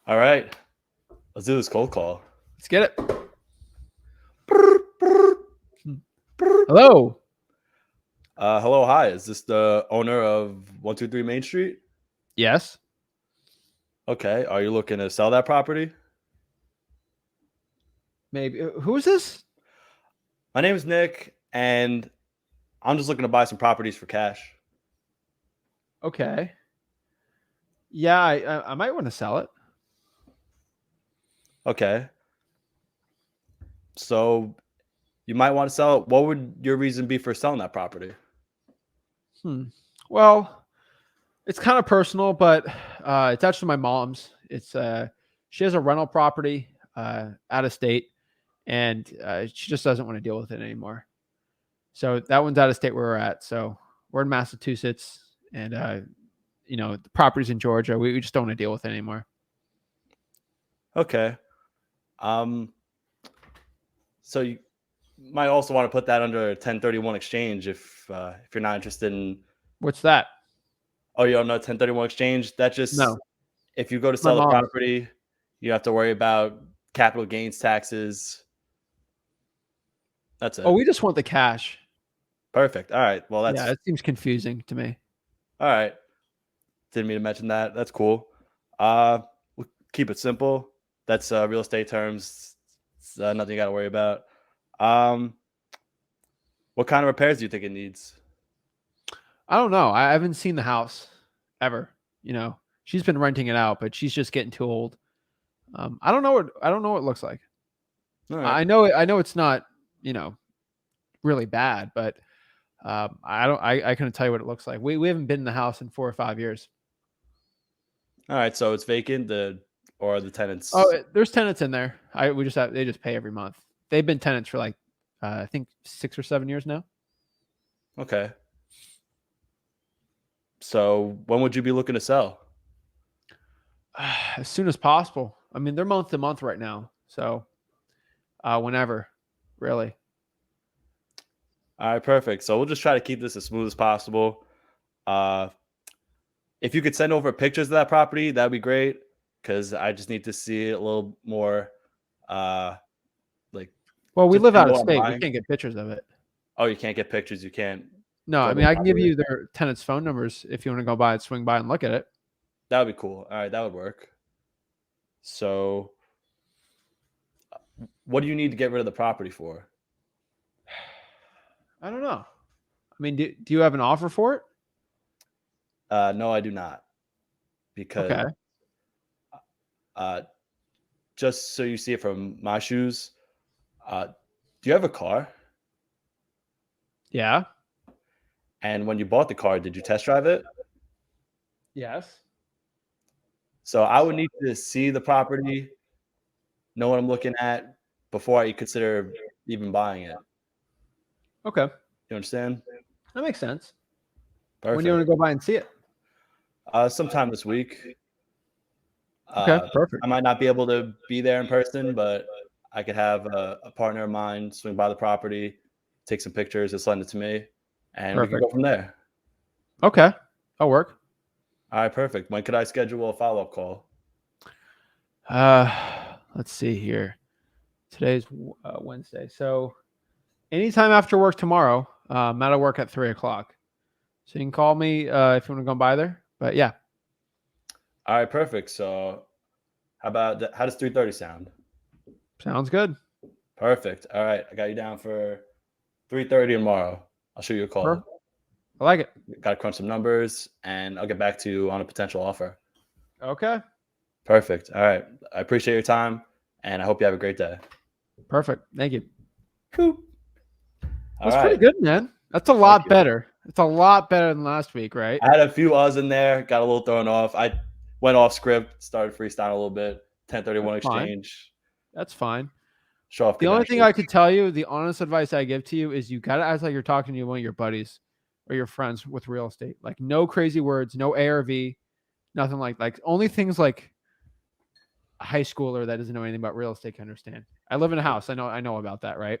All right, let's do this cold call. Let's get it. Hello. Hello, hi. Is this the owner of 123 Main Street? Yes. Okay. Are you looking to sell that property? Maybe. Who is this? My name is Nick, and I'm just looking to buy some properties for cash. Okay. Yeah, I might want to sell it. Okay. So you might want to sell it. What would your reason be for selling that property? Well, it's kind of personal, but it's actually my mom's. It's she has a rental property out of state, and she just doesn't want to deal with it anymore. So that one's out of state where we're at. So we're in Massachusetts, and the property's in Georgia. We just don't want to deal with it anymore. Okay. So you might also want to put that under a 1031 exchange if you're not interested in. What's that? Oh, you don't know 1031 exchange? That just No, if you go to my sell the mom's. property, you have to worry about capital gains taxes. That's Oh, it. we just want the cash. Perfect. All right. Well, Yeah, that's it seems confusing to me. all right. Didn't mean to mention that. That's cool. We'll keep it simple. That's real estate terms. It's, nothing you got to worry about. Um, what kind of repairs do you think it needs? I don't know. I haven't seen the house ever. She's been renting it out, but she's just getting too old. I don't know what it looks like. All right. I know it's not, really bad, but I couldn't tell you what it looks like. We haven't been in the house in 4 or 5 years. All right. So it's vacant. Or the tenants. Oh, there's tenants in there. They just pay every month. They've been tenants for like I think 6 or 7 years now. Okay. So when would you be looking to sell? As soon as possible. I mean, they're month to month right now, so whenever, really. All right, perfect. So we'll just try to keep this as smooth as possible. Uh, if you could send over pictures of that property, that'd be great. Because I just need to see it a little more, uh, like Well, we just live to out know of what I'm state. We buying. can't get pictures of it. Oh, you can't get pictures. You can't No, go I to mean the I can give property. you their tenants' phone numbers if you want to go by and swing by and look at it. That would be cool. All right, that would work. So, what do you need to get rid of the property for? I don't know. I mean, do you have an offer for it? No, I do not. Because Okay. uh, just so you see it from my shoes, do you have a car? Yeah. And when you bought the car, did you test drive it? Yes. So I would need to see the property, know what I'm looking at before I consider even buying it. Okay. You understand? That makes sense. When do you Perfect. want to go by and see it? Sometime this week. Okay. Uh, Perfect. I might not be able to be there in person, but I could have a partner of mine swing by the property, take some pictures, and send it to me, and we can Perfect. go from there. Okay. That'll work. All right, perfect. When could I schedule a follow-up call? Let's see here. Today's Wednesday, so anytime after work tomorrow. I'm out of work at 3:00, so you can call me if you want to go by there. But yeah, All right, perfect. So how does 3:30 sound? sounds good. Perfect. All right, I got you down for 3:30 tomorrow. I'll shoot you a call. Perfect. I like it. Got to crunch some numbers, and I'll get back to you on a potential offer. Okay. Perfect. All right. I appreciate your time, and I hope you have a great day. Perfect. Thank you. All That's right. pretty good, man. That's a lot better. It's a lot better than last week, right? I had a few uhs in there, got a little thrown off. I went off script, started freestyling a little bit. 1031 That's fine. exchange. That's fine. Show off The only thing I credentials. could tell you, the honest advice I give to you is you got to act like you're talking to one of your buddies or your friends with real estate. Like no crazy words, no ARV, nothing like only things like a high schooler that doesn't know anything about real estate can understand. I live in a house. I know about that, right?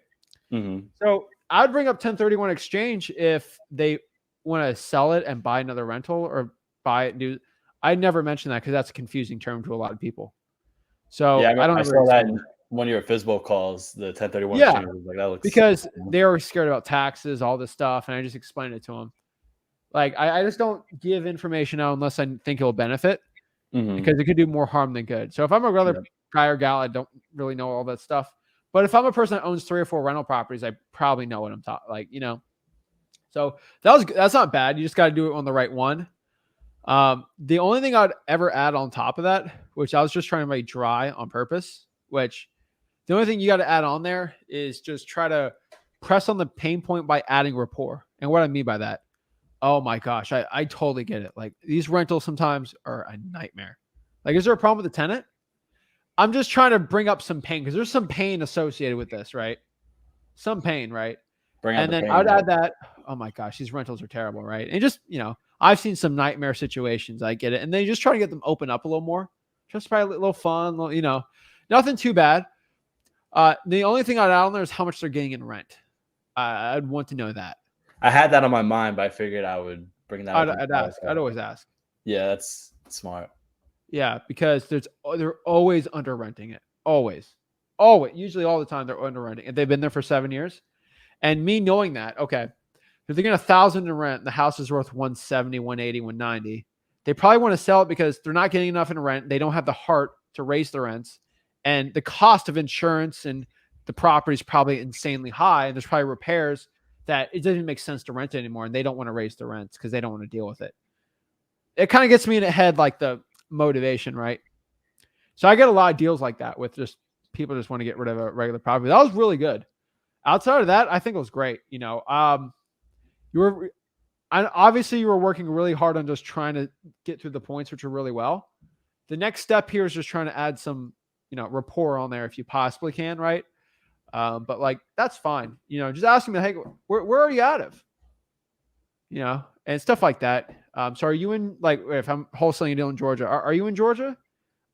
Mm-hmm. So I'd bring up 1031 exchange if they want to sell it and buy another rental or buy it new. I never mention that because that's a confusing term to a lot of people. Yeah, So I don't I ever saw that explain in that. one of your FISBO calls, the 1031 Yeah, exchanges. Like that looks because they were scared about taxes, all this stuff, and I just explained it to them. Like I just don't give information out unless I think it will benefit, hmm because it could do more harm than good. So if I'm a regular Yep. guy or gal, I don't really know all that stuff. But if I'm a person that owns 3 or 4 rental properties, I probably know what I'm talking. So that's not bad. You just got to do it on the right one. The only thing I'd ever add on top of that, which I was just trying to make dry on purpose, which the only thing you got to add on there is just try to press on the pain point by adding rapport. And what I mean by that, oh my gosh, I totally get it. Like these rentals sometimes are a nightmare. Like, is there a problem with the tenant? I'm just trying to bring up some pain because there's some pain associated with this, right? Some pain, right? Bring out And the then I pain. would Yep. add that, oh my gosh, these rentals are terrible, right? And just, I've seen some nightmare situations. I get it. And then you just try to get them open up a little more. Just probably a little fun, nothing too bad. The only thing I'd add on there is how much they're getting in rent. I'd want to know that. I had that on my mind, but I figured I would bring that I'd, up on the I'd ask. I'd podcast. always ask. Yeah, that's smart. Yeah, because they're always under renting it. Always. Always. Usually all the time they're under renting. If they've been there for 7 years. And me knowing that, okay, if they're getting 1,000 in rent, the house is worth 170, 180, 190. They probably want to sell it because they're not getting enough in rent. They don't have the heart to raise the rents. And the cost of insurance and the property is probably insanely high. And there's probably repairs that it doesn't make sense to rent anymore. And they don't want to raise the rents because they don't want to deal with it. It kind of gets me in the head, like the motivation, right? So I get a lot of deals like that with just people just want to get rid of a regular property. That was really good. Outside of that, I think it was great. You were obviously you were working really hard on just trying to get through the points, which are really well. The next step here is just trying to add some, rapport on there if you possibly can, right? But like that's fine. Just asking me, hey, where are you out of? And stuff like that. So are you in, like, if I'm wholesaling a deal in Georgia, are you in Georgia?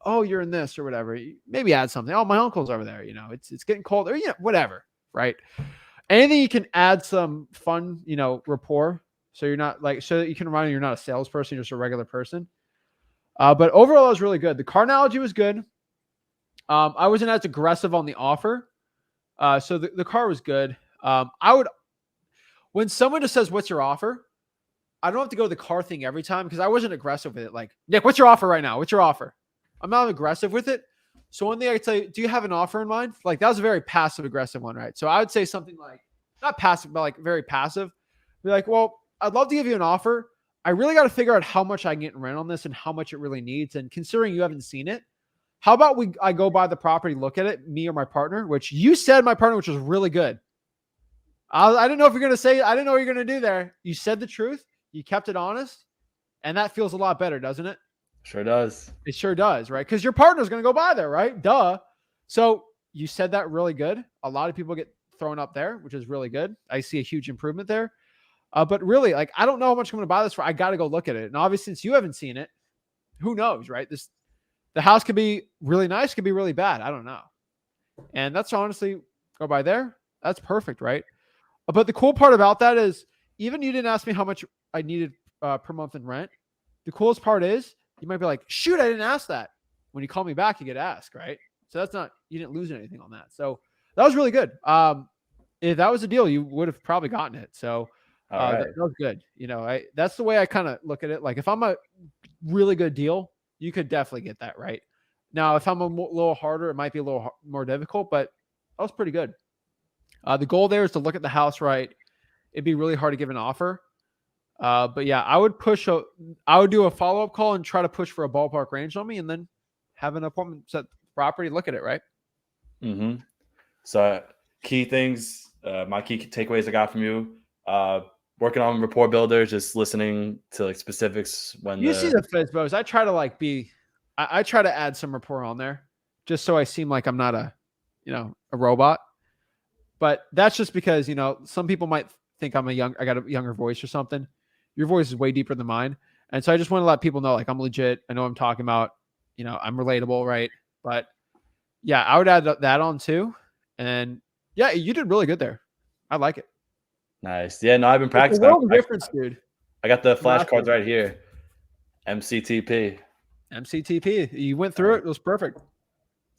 Oh, you're in this or whatever. Maybe add something. Oh, my uncle's over there. It's getting cold, or whatever, right? Anything you can add some fun, rapport. So you're not like, so that you can remind you're not a salesperson, you're just a regular person. But overall, it was really good. The car analogy was good. I wasn't as aggressive on the offer. So the car was good. When someone just says, what's your offer? I don't have to go to the car thing every time because I wasn't aggressive with it. Like, Nick, what's your offer right now? What's your offer? I'm not aggressive with it. So one thing I could say, do you have an offer in mind? Like that was a very passive aggressive one, right? So I would say something like, not passive, but like very passive. Be like, well, I'd love to give you an offer. I really got to figure out how much I can get in rent on this and how much it really needs. And considering you haven't seen it, how about I go buy the property, look at it, me or my partner, which you said my partner, which was really good. I didn't know if you're going to say, I didn't know what you're going to do there. You said the truth. You kept it honest. And that feels a lot better, doesn't it? Sure does. It sure does, right? Because your partner's going to go by there, right? Duh. So you said that really good. A lot of people get thrown up there, which is really good. I see a huge improvement there. But really, like, I don't know how much I'm going to buy this for. I got to go look at it. And obviously, since you haven't seen it, who knows, right? The house could be really nice, could be really bad. I don't know. And that's honestly, go by there. That's perfect, right? But the cool part about that is, even you didn't ask me how much I needed per month in rent. The coolest part is, you might be like, shoot, I didn't ask that. When you call me back, you get asked, right? So that's not, you didn't lose anything on that. So that was really good. If that was a deal, you would have probably gotten it. So All right. that was good. That's the way I kind of look at it. Like if I'm a really good deal, you could definitely get that, right? Now, if I'm a little harder, it might be a little more difficult, but that was pretty good. The goal there is to look at the house right. It'd be really hard to give an offer. But yeah, I would do a follow-up call and try to push for a ballpark range on me, and then have an appointment set the property, look at it, right? Mm-hmm. So key things, my key takeaways I got from you, working on rapport builders, just listening to like specifics when You see the FISBOs. I try to I try to add some rapport on there just so I seem like I'm not a robot. But that's just because, some people might think I got a younger voice or something. Your voice is way deeper than mine. And so I just want to let people know, like, I'm legit. I know what I'm talking about. I'm relatable, right? But yeah, I would add that on too. And yeah, you did really good there. I like it. nice. Yeah, no, I've been It's a practicing. world of difference, dude. I got the From last flashcards week. right here. MCTP. MCTP. You went through it. It was perfect.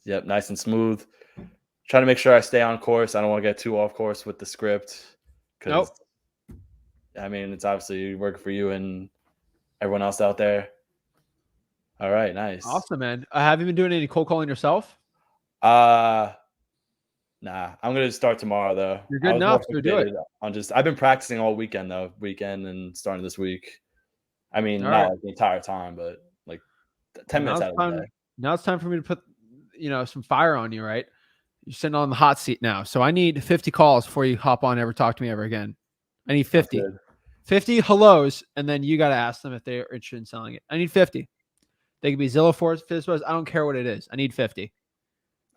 Yep, nice and smooth. Trying to make sure I stay on course. I don't want to get too off course with the script because, Nope. I mean, it's obviously working for you and everyone else out there. All right, nice. Awesome, man. Have you been doing any cold calling yourself? Uh Nah, I'm gonna start tomorrow though. You're I good was more enough, so do it. fixated on just I've been practicing all weekend though, weekend and starting this week. I mean, All not right. like the entire time, but like Well, 10 minutes out of the day. now it's time for me to put, some fire on you, right? You're sitting on the hot seat now. So I need 50 calls before you hop on ever talk to me ever again. I need Sounds 50. good. 50 hellos, and then you got to ask them if they're interested in selling it. I need 50. They could be Zillow Force, Fizzbuzz. I don't care what it is. I need 50.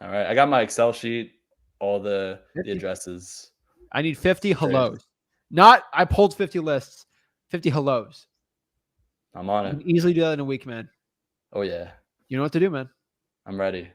All right. I got my Excel sheet, all the 50. addresses. I need 50 Trades. hellos. Not I pulled 50 lists, 50 hellos. I'm on You it. can easily do that in a week, man. Oh yeah. You know what to do, man. I'm ready.